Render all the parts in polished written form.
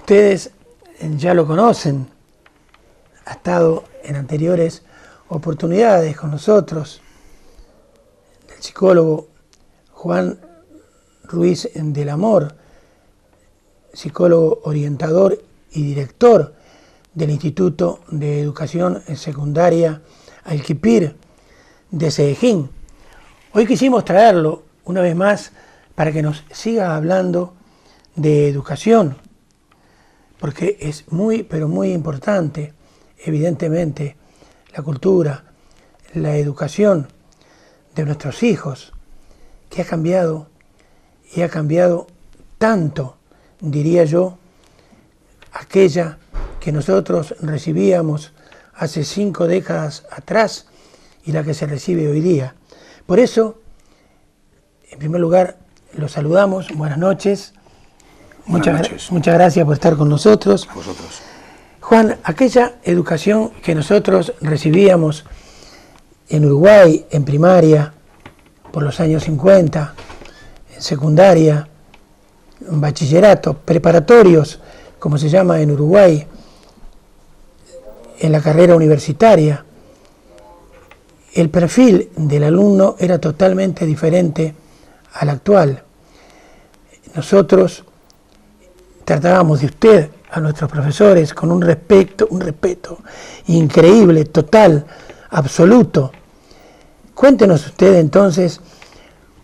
Ustedes ya lo conocen, ha estado en anteriores oportunidades con nosotros, el psicólogo Juan Ruiz del Amor, psicólogo orientador y director del Instituto de Educación Secundaria Alquipir de Sedejín. Hoy quisimos traerlo una vez más para que nos siga hablando de educación, porque es muy, pero muy importante, evidentemente, la cultura, la educación de nuestros hijos, que ha cambiado y ha cambiado tanto, diría yo, aquella que nosotros recibíamos hace 5 décadas atrás y la que se recibe hoy día. Por eso, en primer lugar, los saludamos. Buenas noches. Muchas gracias por estar con nosotros. A vosotros. Juan, aquella educación que nosotros recibíamos en Uruguay, en primaria, por los años 50, en secundaria, en bachillerato, preparatorios, como se llama en Uruguay, en la carrera universitaria, el perfil del alumno era totalmente diferente al actual. Nosotros tratábamos de usted a nuestros profesores con un respeto increíble, total, absoluto. Cuéntenos usted entonces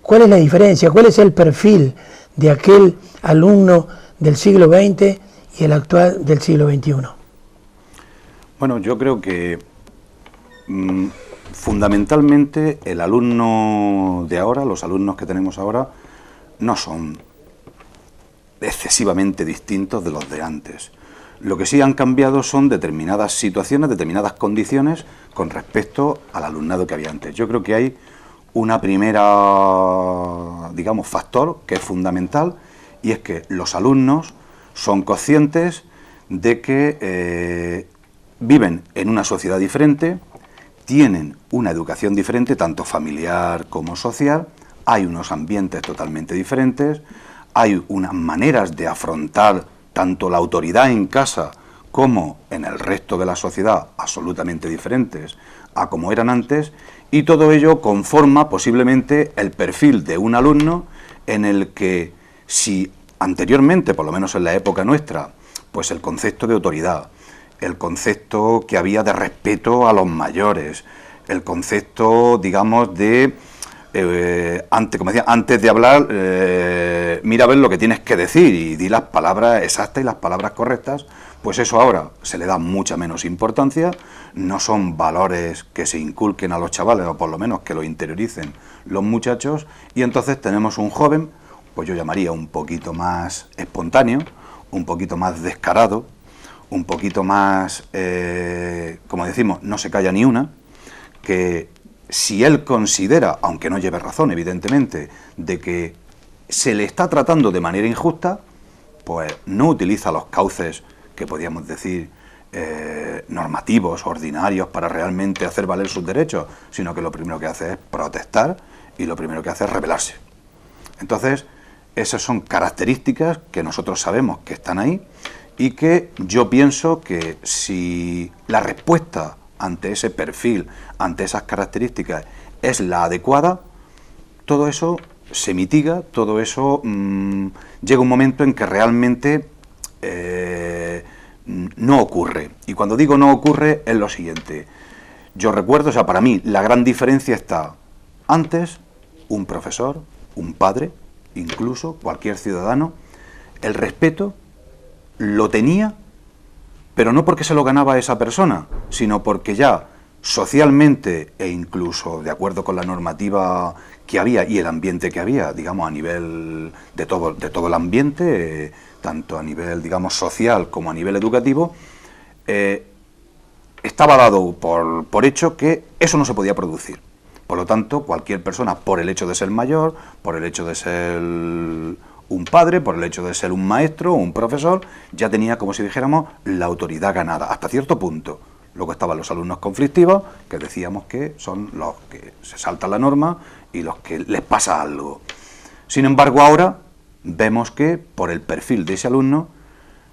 cuál es la diferencia, cuál es el perfil de aquel alumno del siglo XX y el actual del siglo XXI. Bueno, yo creo que fundamentalmente el alumno de ahora, los alumnos que tenemos ahora, no son excesivamente distintos de los de antes. Lo que sí han cambiado son determinadas situaciones, determinadas condiciones con respecto al alumnado que había antes. Yo creo que hay una primera, digamos, factor que es fundamental, y es que los alumnos son conscientes de que viven en una sociedad diferente, tienen una educación diferente, tanto familiar como social, hay unos ambientes totalmente diferentes, hay unas maneras de afrontar tanto la autoridad en casa como en el resto de la sociedad absolutamente diferentes a como eran antes, y todo ello conforma posiblemente el perfil de un alumno en el que, si anteriormente, por lo menos en la época nuestra, pues el concepto de autoridad, el concepto que había de respeto a los mayores, el concepto, digamos, de antes de hablar, mira a ver lo que tienes que decir y di las palabras exactas y las palabras correctas, pues eso ahora se le da mucha menos importancia, no son valores que se inculquen a los chavales, o por lo menos que lo interioricen los muchachos, y entonces tenemos un joven, pues yo llamaría un poquito más espontáneo, un poquito más descarado, un poquito más, como decimos, no se calla ni una, que si él considera, aunque no lleve razón evidentemente, de que se le está tratando de manera injusta, pues no utiliza los cauces que podríamos decir normativos, ordinarios, para realmente hacer valer sus derechos, sino que lo primero que hace es protestar y lo primero que hace es rebelarse. Entonces, esas son características que nosotros sabemos que están ahí, y que yo pienso que si la respuesta ante ese perfil, ante esas características, es la adecuada, todo eso se mitiga, todo eso llega un momento en que realmente no ocurre. Y cuando digo no ocurre, es lo siguiente. Yo recuerdo, o sea, para mí la gran diferencia está: antes, un profesor, un padre, incluso cualquier ciudadano, el respeto lo tenía, pero no porque se lo ganaba a esa persona, sino porque ya socialmente e incluso de acuerdo con la normativa que había y el ambiente que había, digamos, a nivel de todo el ambiente, tanto a nivel, digamos, social como a nivel educativo, estaba dado por hecho que eso no se podía producir. Por lo tanto, cualquier persona, por el hecho de ser mayor, por el hecho de ser un padre, por el hecho de ser un maestro o un profesor, ya tenía, como si dijéramos, la autoridad ganada, hasta cierto punto. Luego estaban los alumnos conflictivos, que decíamos que son los que se saltan la norma y los que les pasa algo. Sin embargo, ahora vemos que, por el perfil de ese alumno,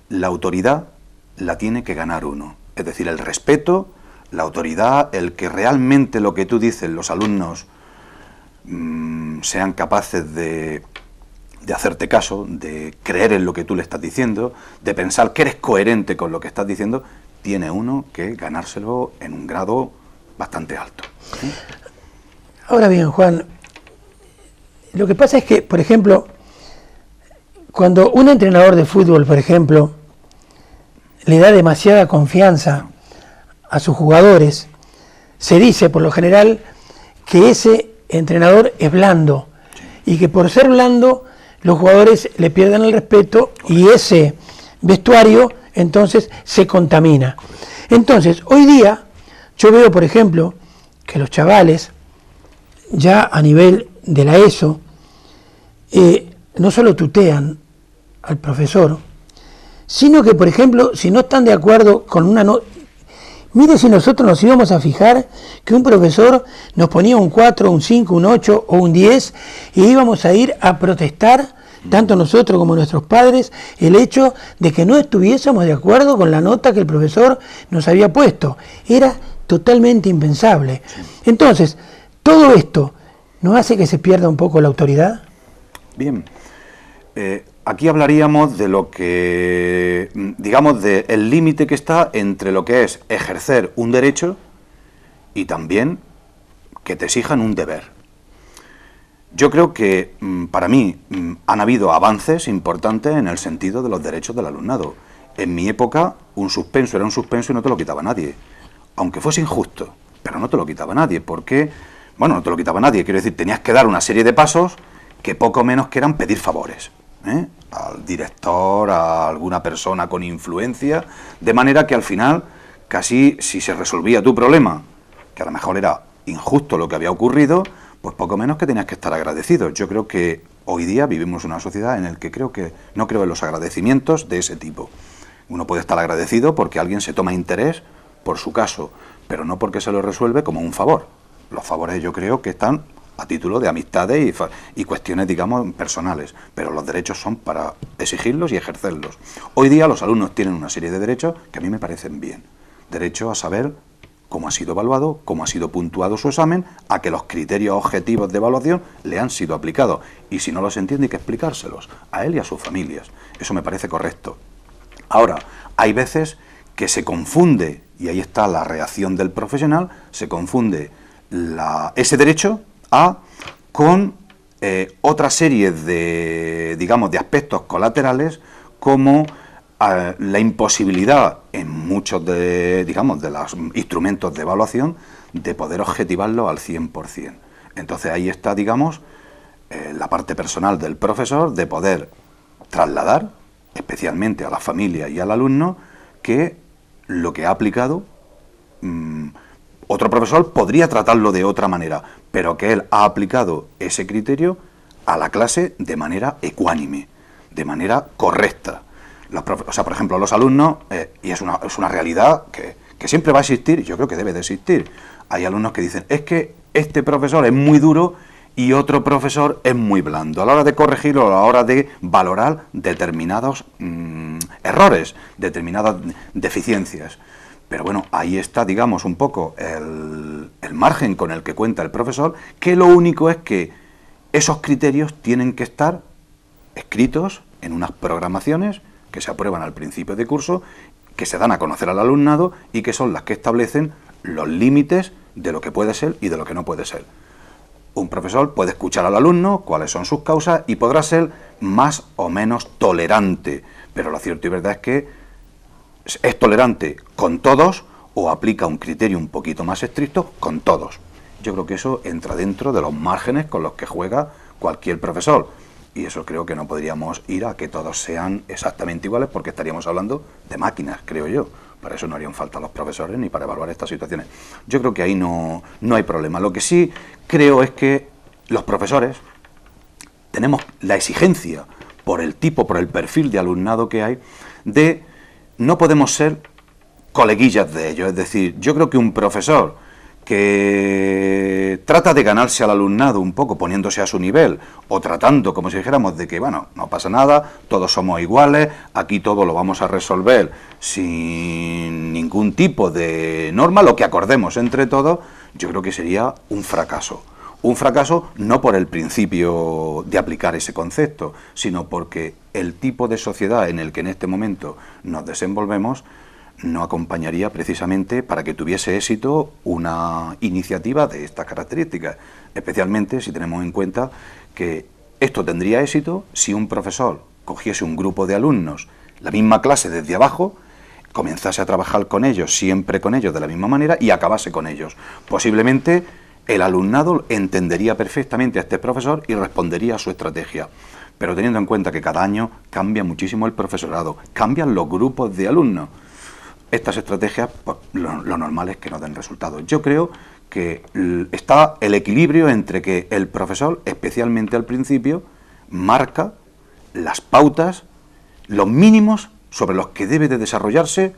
la autoridad la tiene que ganar uno. Es decir, el respeto, la autoridad, el que realmente lo que tú dices los alumnos sean capaces de hacerte caso, de creer en lo que tú le estás diciendo, de pensar que eres coherente con lo que estás diciendo, tiene uno que ganárselo en un grado bastante alto. ¿Sí? Ahora bien, Juan, lo que pasa es que, por ejemplo, cuando un entrenador de fútbol, por ejemplo, le da demasiada confianza a sus jugadores, se dice por lo general que ese entrenador es blando y que por ser blando los jugadores le pierden el respeto y ese vestuario entonces se contamina. Entonces, hoy día yo veo, por ejemplo, que los chavales ya a nivel de la ESO no solo tutean al profesor, sino que, por ejemplo, si no están de acuerdo con una nota, mire si nosotros nos íbamos a fijar que un profesor nos ponía un 4, un 5, un 8 o un 10 y íbamos a ir a protestar, tanto nosotros como nuestros padres, el hecho de que no estuviésemos de acuerdo con la nota que el profesor nos había puesto. Era totalmente impensable. Entonces, todo esto ¿no hace que se pierda un poco la autoridad? Bien. Aquí hablaríamos de lo que, digamos, del límite que está entre lo que es ejercer un derecho y también que te exijan un deber. Yo creo que, para mí, han habido avances importantes en el sentido de los derechos del alumnado. En mi época, un suspenso era un suspenso y no te lo quitaba nadie, aunque fuese injusto, pero no te lo quitaba nadie, porque, bueno, no te lo quitaba nadie, quiero decir, tenías que dar una serie de pasos que poco menos que eran pedir favores, al director, a alguna persona con influencia, de manera que al final, casi si se resolvía tu problema, que a lo mejor era injusto lo que había ocurrido, pues poco menos que tenías que estar agradecido. Yo creo que hoy día vivimos en una sociedad en la que no creo en los agradecimientos de ese tipo. Uno puede estar agradecido porque alguien se toma interés por su caso, pero no porque se lo resuelve como un favor. Los favores yo creo que están a título de amistades y cuestiones, digamos, personales, pero los derechos son para exigirlos y ejercerlos. Hoy día los alumnos tienen una serie de derechos que a mí me parecen bien. Derecho a saber cómo ha sido evaluado, cómo ha sido puntuado su examen, a que los criterios objetivos de evaluación le han sido aplicados. Y si no los entiende, hay que explicárselos a él y a sus familias. Eso me parece correcto. Ahora, hay veces que se confunde, y ahí está la reacción del profesional, se confunde ese derecho con otra serie de, digamos, de aspectos colaterales, como la imposibilidad en muchos de los instrumentos de evaluación de poder objetivarlo al 100%. Entonces ahí está, digamos, la parte personal del profesor de poder trasladar, especialmente a la familia y al alumno, que lo que ha aplicado, otro profesor podría tratarlo de otra manera, pero que él ha aplicado ese criterio a la clase de manera ecuánime, de manera correcta. Por ejemplo, los alumnos, y es una realidad que siempre va a existir, y yo creo que debe de existir. Hay alumnos que dicen, es que este profesor es muy duro y otro profesor es muy blando. A la hora de corregirlo, a la hora de valorar determinados errores, determinadas deficiencias. Pero bueno, ahí está, digamos, un poco el margen con el que cuenta el profesor, que lo único es que esos criterios tienen que estar escritos en unas programaciones que se aprueban al principio de curso, que se dan a conocer al alumnado y que son las que establecen los límites de lo que puede ser y de lo que no puede ser. Un profesor puede escuchar al alumno, cuáles son sus causas, y podrá ser más o menos tolerante, pero lo cierto y verdad es que es tolerante con todos o aplica un criterio un poquito más estricto con todos. Yo creo que eso entra dentro de los márgenes con los que juega cualquier profesor. Y eso creo que no podríamos ir a que todos sean exactamente iguales, porque estaríamos hablando de máquinas, creo yo. Para eso no harían falta los profesores ni para evaluar estas situaciones. Yo creo que ahí no hay problema. Lo que sí creo es que los profesores tenemos la exigencia, por el tipo, por el perfil de alumnado que hay, de no podemos ser coleguillas de ellos. Es decir, yo creo que un profesor que trata de ganarse al alumnado un poco poniéndose a su nivel o tratando como si dijéramos de que, bueno, no pasa nada, todos somos iguales, aquí todo lo vamos a resolver sin ningún tipo de norma, lo que acordemos entre todos, yo creo que sería un fracaso. Un fracaso no por el principio de aplicar ese concepto, sino porque el tipo de sociedad en el que en este momento nos desenvolvemos no acompañaría precisamente para que tuviese éxito una iniciativa de estas características, especialmente si tenemos en cuenta que esto tendría éxito si un profesor cogiese un grupo de alumnos, la misma clase desde abajo, comenzase a trabajar con ellos, siempre con ellos de la misma manera y acabase con ellos. Posiblemente el alumnado entendería perfectamente a este profesor y respondería a su estrategia. Pero teniendo en cuenta que cada año cambia muchísimo el profesorado, cambian los grupos de alumnos, estas estrategias, pues, lo normal es que no den resultados. Yo creo que está el equilibrio entre que el profesor, especialmente al principio, marca las pautas, los mínimos sobre los que debe de desarrollarse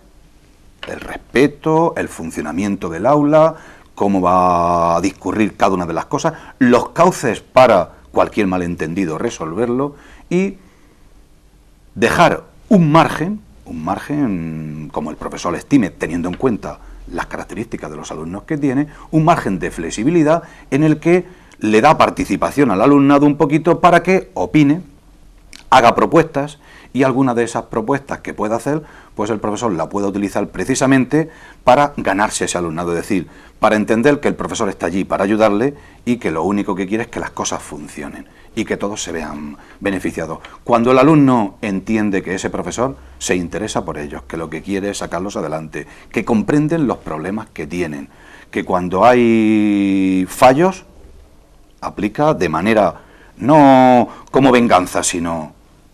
el respeto, el funcionamiento del aula, cómo va a discurrir cada una de las cosas, los cauces para cualquier malentendido resolverlo y dejar un margen como el profesor estime, teniendo en cuenta las características de los alumnos que tiene, un margen de flexibilidad en el que le da participación al alumnado un poquito para que opine, haga propuestas y alguna de esas propuestas que pueda hacer, pues el profesor la pueda utilizar precisamente para ganarse ese alumnado, es decir, para entender que el profesor está allí para ayudarle y que lo único que quiere es que las cosas funcionen y que todos se vean beneficiados. Cuando el alumno entiende que ese profesor se interesa por ellos, que lo que quiere es sacarlos adelante, que comprenden los problemas que tienen, que cuando hay fallos aplica de manera no como venganza, sino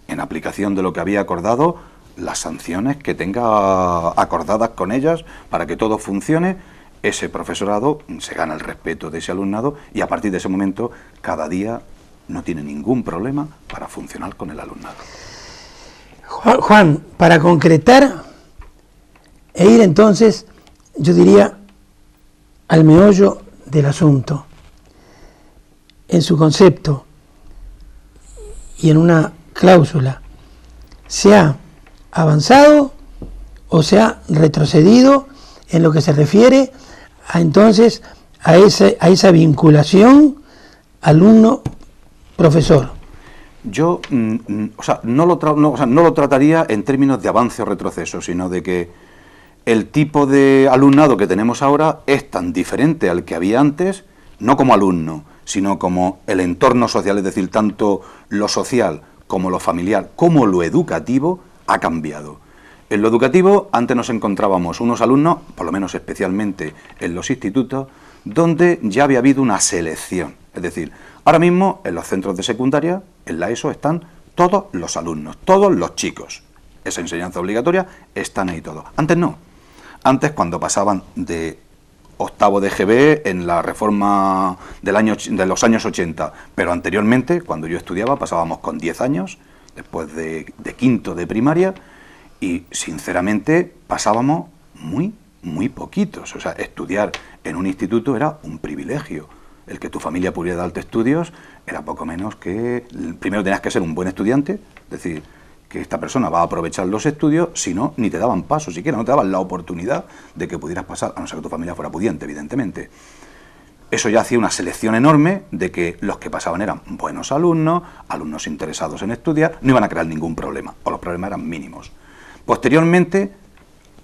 en aplicación de lo que había acordado, las sanciones que tenga acordadas con ellas para que todo funcione, ese profesorado se gana el respeto de ese alumnado y a partir de ese momento cada día no tiene ningún problema para funcionar con el alumnado. Juan, para concretar e ir entonces, yo diría, al meollo del asunto, en su concepto y en una cláusula, ¿se ha avanzado o se ha retrocedido en lo que se refiere a entonces a esa vinculación alumno-profesor? Yo no lo trataría en términos de avance o retroceso, sino de que el tipo de alumnado que tenemos ahora es tan diferente al que había antes, no como alumno, sino como el entorno social, es decir, tanto lo social como lo familiar, como lo educativo, ha cambiado. En lo educativo, antes nos encontrábamos unos alumnos, por lo menos especialmente en los institutos, donde ya había habido una selección. Es decir, ahora mismo en los centros de secundaria, en la ESO, están todos los alumnos, todos los chicos. Esa enseñanza obligatoria, están ahí todos. Antes no. Antes, cuando pasaban de octavo de GB en la reforma de los años 80, pero anteriormente, cuando yo estudiaba, pasábamos con 10 años, después de quinto de primaria, y sinceramente pasábamos muy poquitos. O sea, estudiar en un instituto era un privilegio. El que tu familia pudiera darte estudios era poco menos que... Primero tenías que ser un buen estudiante, es decir, que esta persona va a aprovechar los estudios, si no, ni te daban paso, siquiera no te daban la oportunidad de que pudieras pasar, a no ser que tu familia fuera pudiente, evidentemente. Eso ya hacía una selección enorme de que los que pasaban eran buenos alumnos, alumnos interesados en estudiar, no iban a crear ningún problema, o los problemas eran mínimos. Posteriormente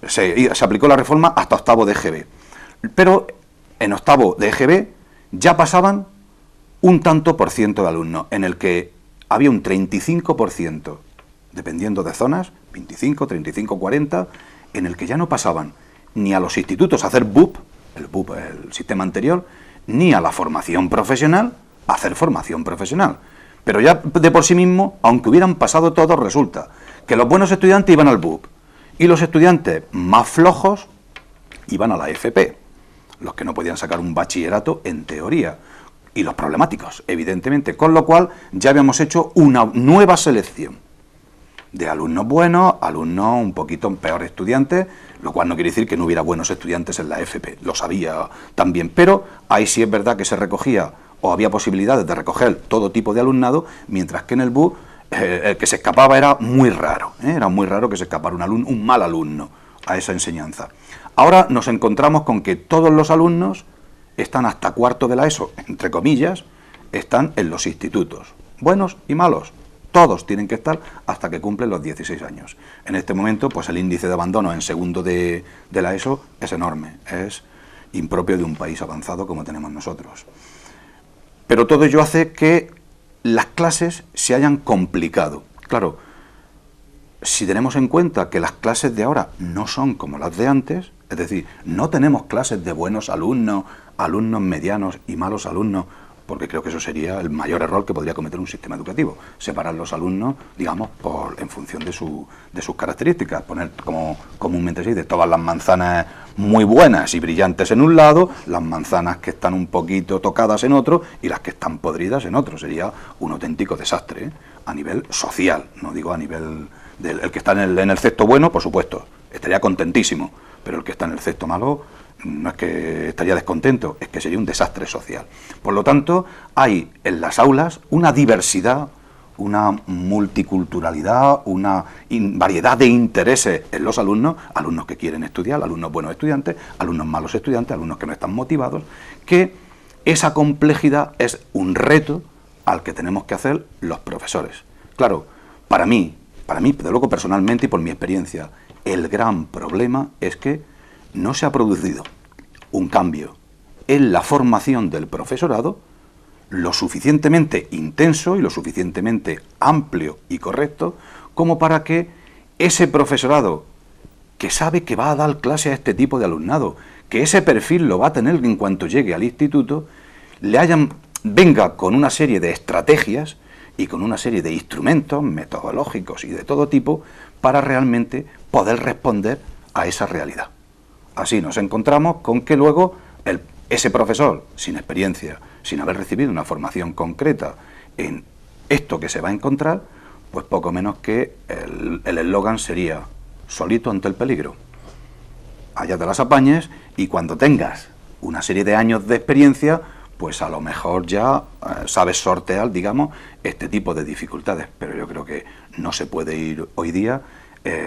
se aplicó la reforma hasta octavo de EGB, pero en octavo de EGB ya pasaban un tanto por ciento de alumnos, en el que había un 35%, dependiendo de zonas, 25, 35, 40, en el que ya no pasaban ni a los institutos a hacer BUP, el sistema anterior, ni a la formación profesional a hacer formación profesional. Pero ya de por sí mismo, aunque hubieran pasado todos, resulta que los buenos estudiantes iban al BUP y los estudiantes más flojos iban a la FP, los que no podían sacar un bachillerato en teoría, y los problemáticos, evidentemente, con lo cual ya habíamos hecho una nueva selección. de alumnos buenos, alumnos un poquito peores estudiantes, lo cual no quiere decir que no hubiera buenos estudiantes en la FP, lo sabía también, pero ahí sí es verdad que se recogía o había posibilidades de recoger todo tipo de alumnado, mientras que en el BUS el que se escapaba era muy raro, era muy raro que se escapara un mal alumno a esa enseñanza. Ahora nos encontramos con que todos los alumnos están hasta cuarto de la ESO, entre comillas, están en los institutos, buenos y malos. Todos tienen que estar hasta que cumplen los 16 años. En este momento, pues el índice de abandono en segundo de la ESO es enorme, es impropio de un país avanzado como tenemos nosotros. Pero todo ello hace que las clases se hayan complicado. Claro, si tenemos en cuenta que las clases de ahora no son como las de antes, es decir, no tenemos clases de buenos alumnos, alumnos medianos y malos alumnos, porque creo que eso sería el mayor error que podría cometer un sistema educativo, separar los alumnos, digamos, en función de sus características, poner, como comúnmente se dice, todas las manzanas muy buenas y brillantes en un lado, las manzanas que están un poquito tocadas en otro y las que están podridas en otro. Sería un auténtico desastre, a nivel social, no digo a nivel del el que está en el cesto bueno, por supuesto, estaría contentísimo, pero el que está en el cesto malo no es que estaría descontento, es que sería un desastre social. Por lo tanto, hay en las aulas una diversidad, una multiculturalidad, una variedad de intereses en los alumnos, alumnos que quieren estudiar, alumnos buenos estudiantes, alumnos malos estudiantes, alumnos que no están motivados, que esa complejidad es un reto al que tenemos que hacer los profesores. Claro, para mí, desde luego personalmente y por mi experiencia, el gran problema es que no se ha producido un cambio en la formación del profesorado lo suficientemente intenso y lo suficientemente amplio y correcto como para que ese profesorado que sabe que va a dar clase a este tipo de alumnado, que ese perfil lo va a tener en cuanto llegue al instituto, venga con una serie de estrategias y con una serie de instrumentos metodológicos y de todo tipo para realmente poder responder a esa realidad. Así nos encontramos con que luego ese profesor, sin experiencia, sin haber recibido una formación concreta en esto que se va a encontrar, pues poco menos que el eslogan sería solito ante el peligro. Allá te las apañes y cuando tengas una serie de años de experiencia, pues a lo mejor ya sabes sortear, digamos, este tipo de dificultades. Pero yo creo que no se puede ir hoy día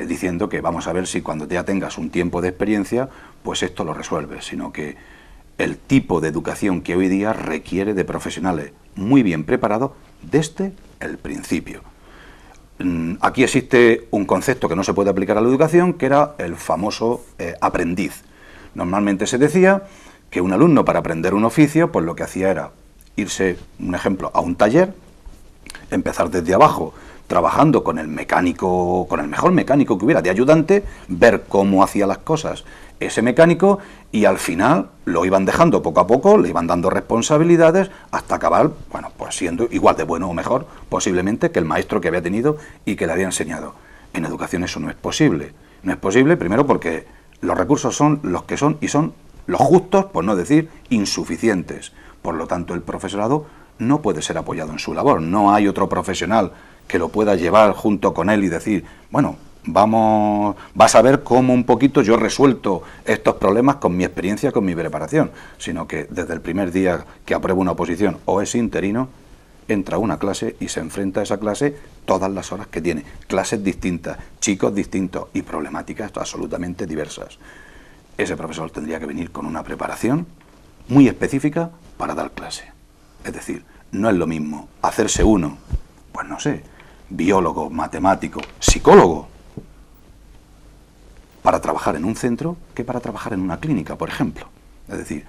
diciendo que vamos a ver si cuando ya tengas un tiempo de experiencia, pues esto lo resuelves, sino que el tipo de educación que hoy día requiere de profesionales muy bien preparados desde el principio. Aquí existe un concepto que no se puede aplicar a la educación, que era el famoso aprendiz. Normalmente se decía que un alumno para aprender un oficio, pues lo que hacía era irse, un ejemplo, a un taller, empezar desde abajo, trabajando con el mecánico, con el mejor mecánico que hubiera de ayudante, ver cómo hacía las cosas ese mecánico y al final lo iban dejando poco a poco, le iban dando responsabilidades hasta acabar, bueno, pues siendo igual de bueno o mejor posiblemente que el maestro que había tenido y que le había enseñado. En educación eso no es posible. No es posible, primero porque los recursos son los que son y son los justos, por no decir insuficientes. Por lo tanto, el profesorado no puede ser apoyado en su labor. No hay otro profesional que lo pueda llevar junto con él y decir, bueno, vas a ver cómo un poquito yo he resuelto estos problemas con mi experiencia, con mi preparación, sino que desde el primer día que aprueba una oposición o es interino, entra a una clase y se enfrenta a esa clase todas las horas que tiene, clases distintas, chicos distintos y problemáticas absolutamente diversas. Ese profesor tendría que venir con una preparación muy específica para dar clase. Es decir, no es lo mismo hacerse uno, pues no sé, biólogo, matemático, psicólogo, para trabajar en un centro que para trabajar en una clínica, por ejemplo. Es decir,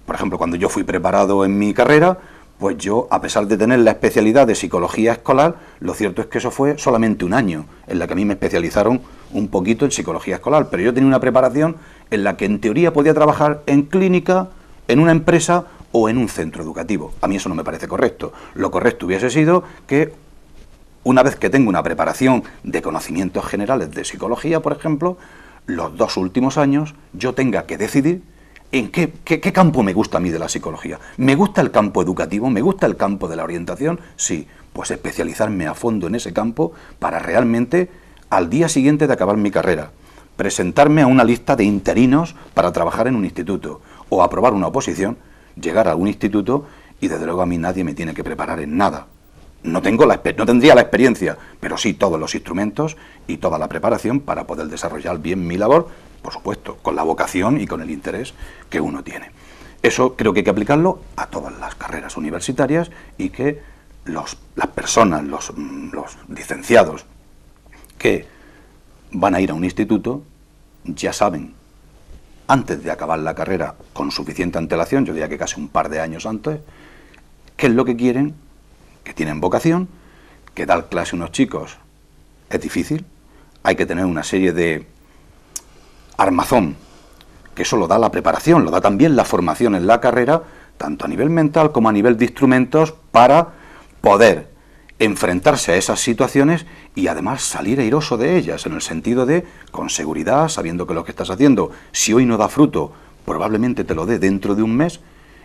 por ejemplo, cuando yo fui preparado en mi carrera, pues yo, a pesar de tener la especialidad de psicología escolar, lo cierto es que eso fue solamente un año, en la que a mí me especializaron un poquito en psicología escolar, pero yo tenía una preparación en la que en teoría podía trabajar en clínica, en una empresa o en un centro educativo. A mí eso no me parece correcto. Lo correcto hubiese sido que una vez que tengo una preparación de conocimientos generales de psicología, por ejemplo, los 2 últimos años yo tenga que decidir ¿En qué campo me gusta a mí de la psicología? ¿Me gusta el campo educativo? ¿Me gusta el campo de la orientación? Sí, pues especializarme a fondo en ese campo para realmente, al día siguiente de acabar mi carrera, presentarme a una lista de interinos para trabajar en un instituto o aprobar una oposición, llegar a algún instituto y desde luego a mí nadie me tiene que preparar en nada. No tendría la experiencia, pero sí todos los instrumentos y toda la preparación para poder desarrollar bien mi labor, por supuesto, con la vocación y con el interés que uno tiene. Eso creo que hay que aplicarlo a todas las carreras universitarias y que las personas, los licenciados que van a ir a un instituto ya saben, antes de acabar la carrera con suficiente antelación, yo diría que casi un par de años antes, qué es lo que quieren, que tienen vocación, que dar clase a unos chicos es difícil, hay que tener una serie de armazón, que eso lo da la preparación, lo da también la formación en la carrera, tanto a nivel mental como a nivel de instrumentos, para poder enfrentarse a esas situaciones y además salir airoso de ellas, en el sentido de, con seguridad, sabiendo que lo que estás haciendo, si hoy no da fruto, probablemente te lo dé dentro de un mes,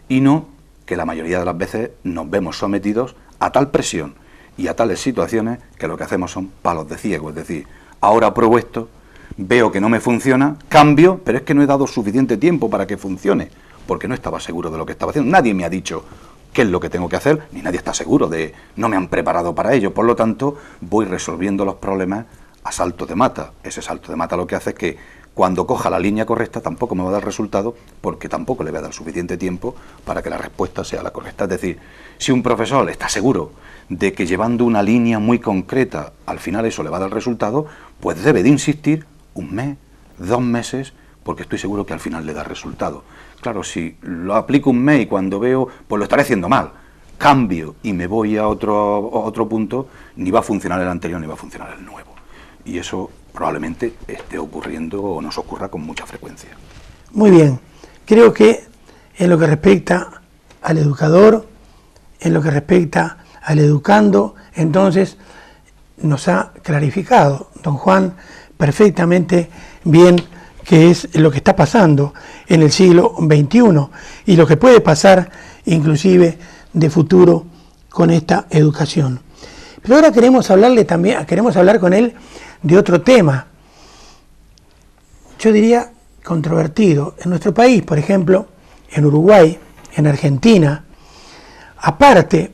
y no que la mayoría de las veces nos vemos sometidos a tal presión y a tales situaciones que lo que hacemos son palos de ciego, es decir, ahora pruebo esto, veo que no me funciona, cambio, pero es que no he dado suficiente tiempo para que funcione, porque no estaba seguro de lo que estaba haciendo, nadie me ha dicho qué es lo que tengo que hacer, ni nadie está seguro de, no me han preparado para ello, por lo tanto voy resolviendo los problemas a salto de mata. Ese salto de mata lo que hace es que cuando coja la línea correcta tampoco me va a dar resultado, porque tampoco le voy a dar suficiente tiempo para que la respuesta sea la correcta. Es decir, si un profesor está seguro de que llevando una línea muy concreta al final eso le va a dar resultado, pues debe de insistir un mes, 2 meses, porque estoy seguro que al final le da resultado. Claro, si lo aplico un mes y cuando veo, pues lo estaré haciendo mal, cambio y me voy a otro punto, ni va a funcionar el anterior ni va a funcionar el nuevo. Y eso probablemente esté ocurriendo o nos ocurra con mucha frecuencia. Muy bien, creo que en lo que respecta al educador, en lo que respecta al educando, entonces nos ha clarificado don Juan perfectamente bien qué es lo que está pasando en el siglo XXI y lo que puede pasar inclusive de futuro con esta educación. Pero ahora queremos hablar con él de otro tema, yo diría controvertido. En nuestro país, por ejemplo, en Uruguay, en Argentina, aparte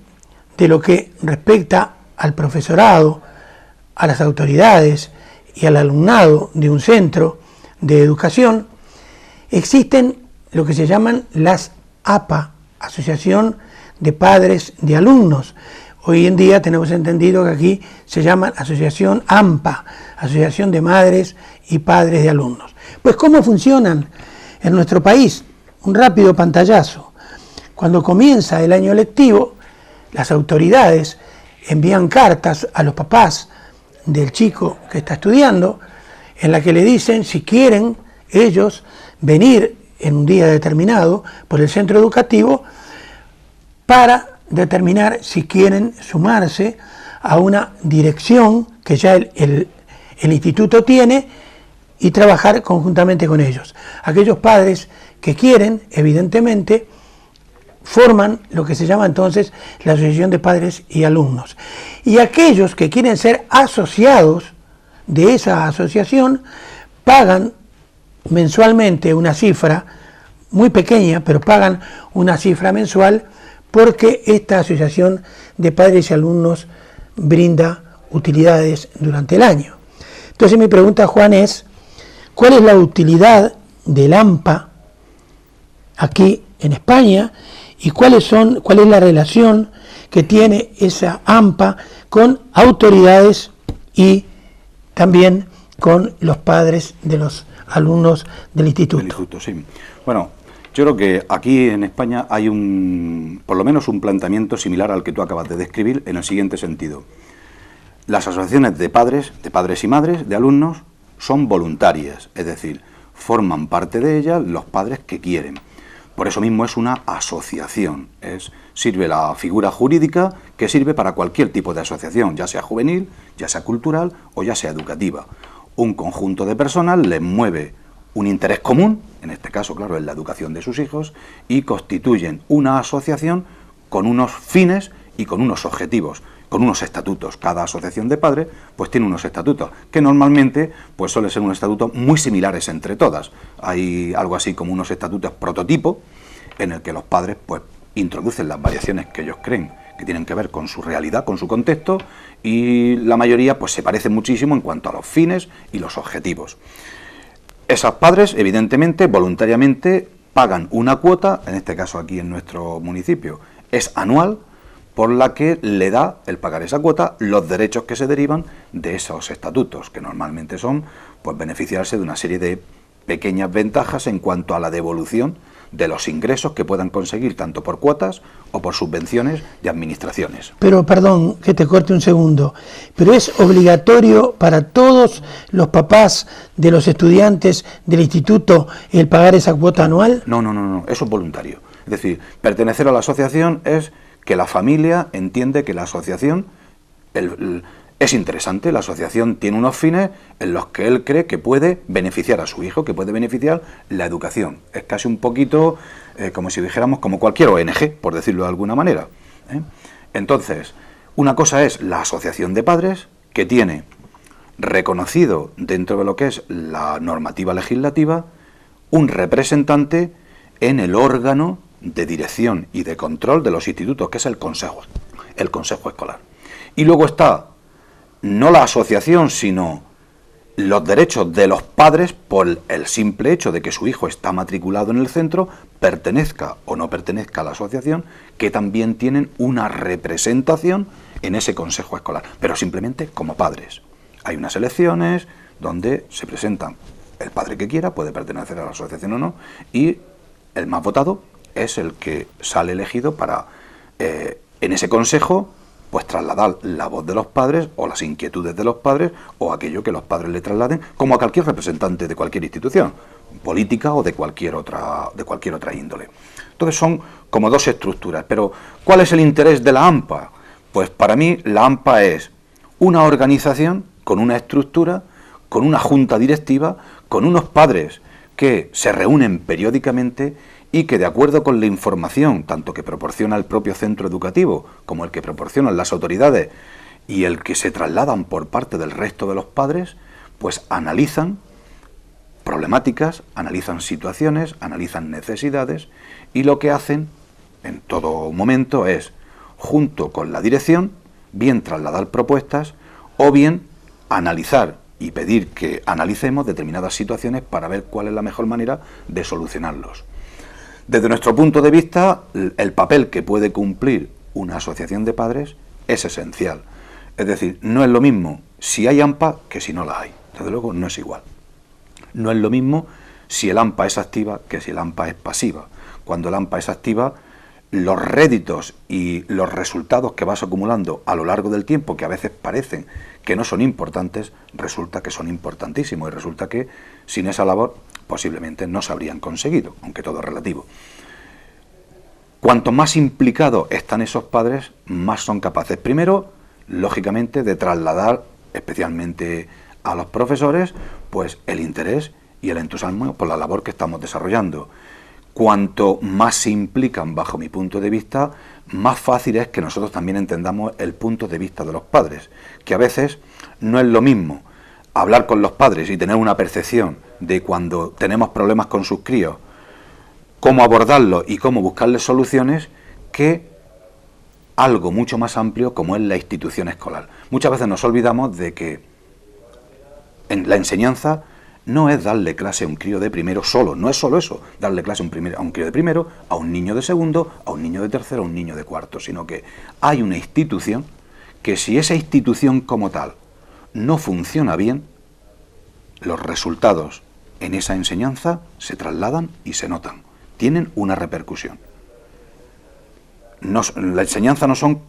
de lo que respecta al profesorado, a las autoridades y al alumnado de un centro de educación, existen lo que se llaman las APA, Asociación de Padres de Alumnos. Hoy en día tenemos entendido que aquí se llaman Asociación AMPA, Asociación de Madres y Padres de Alumnos. Pues ¿cómo funcionan en nuestro país? Un rápido pantallazo. Cuando comienza el año lectivo, las autoridades envían cartas a los papás del chico que está estudiando, en la que le dicen si quieren ellos venir en un día determinado por el centro educativo para determinar si quieren sumarse a una dirección que ya el instituto tiene y trabajar conjuntamente con ellos. Aquellos padres que quieren, evidentemente, forman lo que se llama entonces la Asociación de Padres y Alumnos. Y aquellos que quieren ser asociados de esa asociación pagan mensualmente una cifra muy pequeña, pero pagan una cifra mensual porque esta Asociación de Padres y Alumnos brinda utilidades durante el año. Entonces mi pregunta, Juan, es ¿cuál es la utilidad del AMPA aquí en España y cuál es la relación que tiene esa AMPA con autoridades y también con los padres de los alumnos del instituto? Sí. Bueno, yo creo que aquí en España hay por lo menos un planteamiento similar al que tú acabas de describir en el siguiente sentido. Las asociaciones de padres y madres de alumnos son voluntarias, es decir, forman parte de ellas los padres que quieren. Por eso mismo es una asociación, sirve la figura jurídica que sirve para cualquier tipo de asociación, ya sea juvenil, ya sea cultural o ya sea educativa. Un conjunto de personas les mueve un interés común, en este caso, claro, en la educación de sus hijos, y constituyen una asociación con unos fines y con unos objetivos, con unos estatutos. Cada asociación de padres pues tiene unos estatutos, que normalmente pues suelen ser unos estatutos muy similares entre todas. Hay algo así como unos estatutos prototipo, en el que los padres pues introducen las variaciones que ellos creen que tienen que ver con su realidad, con su contexto, y la mayoría pues se parecen muchísimo en cuanto a los fines y los objetivos. Esos padres, evidentemente, voluntariamente pagan una cuota, en este caso aquí en nuestro municipio es anual, por la que le da, el pagar esa cuota, los derechos que se derivan de esos estatutos, que normalmente son pues beneficiarse de una serie de pequeñas ventajas en cuanto a la devolución de los ingresos que puedan conseguir tanto por cuotas o por subvenciones de administraciones. Pero, perdón, que te corte un segundo, pero ¿es obligatorio para todos los papás de los estudiantes del instituto el pagar esa cuota anual? No, eso es voluntario. Es decir, pertenecer a la asociación es que la familia entiende que la asociación es interesante, la asociación tiene unos fines en los que él cree que puede beneficiar a su hijo, que puede beneficiar la educación. Es casi un poquito como si dijéramos como cualquier ONG, por decirlo de alguna manera. Entonces, una cosa es la asociación de padres, que tiene reconocido dentro de lo que es la normativa legislativa un representante en el órgano de dirección y de control de los institutos, que es el consejo escolar. Y luego está no la asociación, sino los derechos de los padres por el simple hecho de que su hijo está matriculado en el centro, pertenezca o no pertenezca a la asociación, que también tienen una representación en ese consejo escolar, pero simplemente como padres. Hay unas elecciones donde se presentan el padre que quiera, puede pertenecer a la asociación o no, y el más votado es el que sale elegido para, en ese consejo, pues trasladar la voz de los padres o las inquietudes de los padres o aquello que los padres le trasladen, como a cualquier representante de cualquier institución política o de cualquier otra índole. Entonces son como dos estructuras. Pero ¿cuál es el interés de la AMPA? Pues para mí la AMPA es una organización con una estructura, con una junta directiva, con unos padres que se reúnen periódicamente y que, de acuerdo con la información, tanto que proporciona el propio centro educativo como el que proporcionan las autoridades y el que se trasladan por parte del resto de los padres, pues analizan problemáticas, analizan situaciones, analizan necesidades, y lo que hacen en todo momento es, junto con la dirección, bien trasladar propuestas o bien analizar y pedir que analicemos determinadas situaciones para ver cuál es la mejor manera de solucionarlos. Desde nuestro punto de vista, el papel que puede cumplir una asociación de padres es esencial. Es decir, no es lo mismo si hay AMPA que si no la hay. Desde luego no es igual. No es lo mismo si el AMPA es activa que si el AMPA es pasiva. Cuando el AMPA es activa, los réditos y los resultados que vas acumulando a lo largo del tiempo, que a veces parecen que no son importantes, resulta que son importantísimos, y resulta que sin esa labor posiblemente no se habrían conseguido, aunque todo es relativo. Cuanto más implicados están esos padres, más son capaces, primero, lógicamente, de trasladar, especialmente a los profesores, pues el interés y el entusiasmo por la labor que estamos desarrollando. Cuanto más se implican, bajo mi punto de vista, más fácil es que nosotros también entendamos el punto de vista de los padres, que a veces no es lo mismo hablar con los padres y tener una percepción de cuando tenemos problemas con sus críos, cómo abordarlos y cómo buscarles soluciones, que algo mucho más amplio como es la institución escolar. Muchas veces nos olvidamos de que en la enseñanza no es darle clase a un crío de primero solo, no es solo eso, darle clase a un crío de primero, a un niño de segundo, a un niño de tercero, a un niño de cuarto, sino que hay una institución que, si esa institución como tal no funciona bien, los resultados en esa enseñanza se trasladan y se notan, tienen una repercusión. La enseñanza no son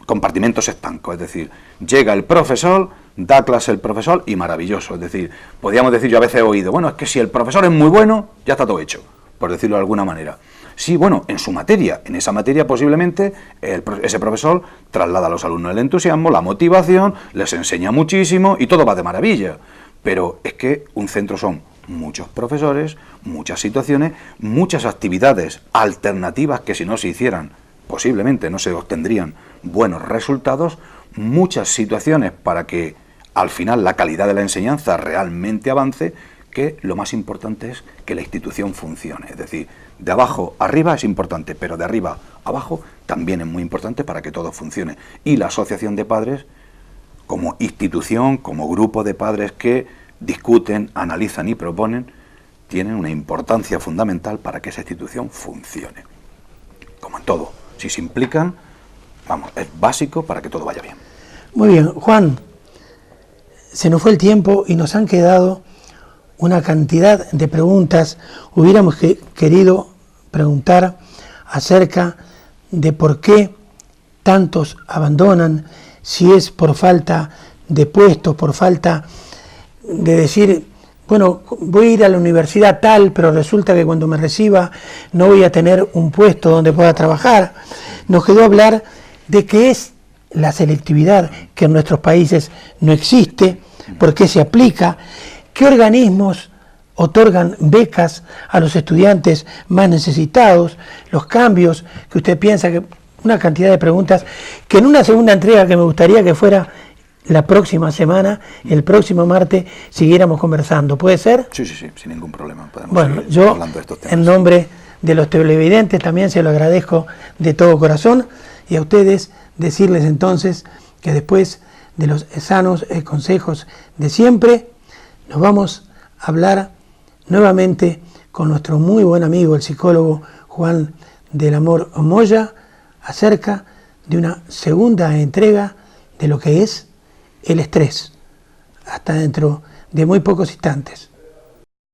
compartimentos estancos, es decir, llega el profesor, da clase el profesor y maravilloso. Es decir, podríamos decir, yo a veces he oído, bueno, es que si el profesor es muy bueno, ya está todo hecho, por decirlo de alguna manera. Sí, bueno, en su materia, en esa materia posiblemente ese profesor traslada a los alumnos el entusiasmo, la motivación, les enseña muchísimo y todo va de maravilla. Pero es que un centro son muchos profesores, muchas situaciones, muchas actividades alternativas que si no se hicieran posiblemente no se obtendrían buenos resultados, muchas situaciones para que al final la calidad de la enseñanza realmente avance, que lo más importante es que la institución funcione. Es decir, de abajo arriba es importante, pero de arriba abajo también es muy importante para que todo funcione. Y la asociación de padres, como institución, como grupo de padres que discuten, analizan y proponen, tienen una importancia fundamental para que esa institución funcione. Como en todo, si se implican, vamos, es básico para que todo vaya bien. Muy bien, Juan, se nos fue el tiempo y nos han quedado una cantidad de preguntas. Hubiéramos querido preguntar acerca de por qué tantos abandonan, si es por falta de puestos, por falta de decir, bueno, voy a ir a la universidad tal, pero resulta que cuando me reciba no voy a tener un puesto donde pueda trabajar. Nos quedó hablar de qué es la selectividad, que en nuestros países no existe, por qué se aplica, qué organismos otorgan becas a los estudiantes más necesitados, los cambios que usted piensa, que una cantidad de preguntas que en una segunda entrega que me gustaría que fuera la próxima semana, el próximo martes, siguiéramos conversando. ¿Puede ser? Sí, sin ningún problema. Podemos bueno, yo hablando de estos temas. En nombre de los televidentes también se lo agradezco de todo corazón, y a ustedes decirles entonces que después de los sanos consejos de siempre, nos vamos a hablar nuevamente con nuestro muy buen amigo, el psicólogo Juan del Amor Moya, acerca de una segunda entrega de lo que es el estrés. Hasta dentro de muy pocos instantes.